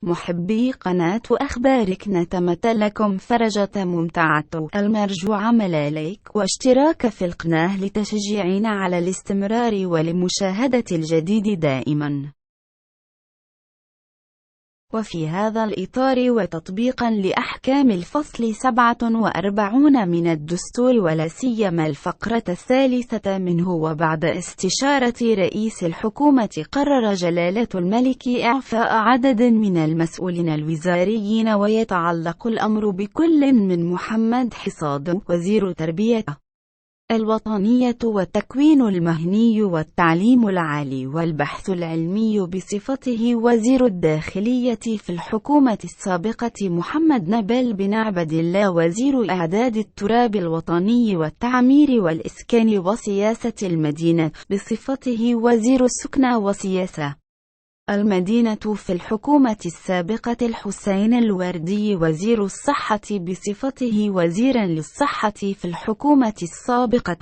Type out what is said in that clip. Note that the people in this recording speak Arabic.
محبي قناة أخبارك، نتمنى لكم فرجة ممتعة. المرجو عمل لايك واشتراك في القناة لتشجيعنا على الاستمرار ولمشاهدة الجديد دائما. وفي هذا الإطار وتطبيقا لأحكام الفصل 47 من الدستور ولا سيما الفقرة الثالثة منه، وبعد استشارة رئيس الحكومة، قرر جلالة الملك إعفاء عدد من المسؤولين الوزاريين، ويتعلق الأمر بكل من محمد حصاد وزير التربية الوطنية والتكوين المهني والتعليم العالي والبحث العلمي بصفته وزير الداخلية في الحكومة السابقة، محمد نبيل بن عبد الله وزير إعداد التراب الوطني والتعمير والإسكان وسياسة المدينة بصفته وزير السكنى وسياسة المدينة في الحكومة السابقة، الحسين الوردي وزير الصحة بصفته وزيرا للصحة في الحكومة السابقة.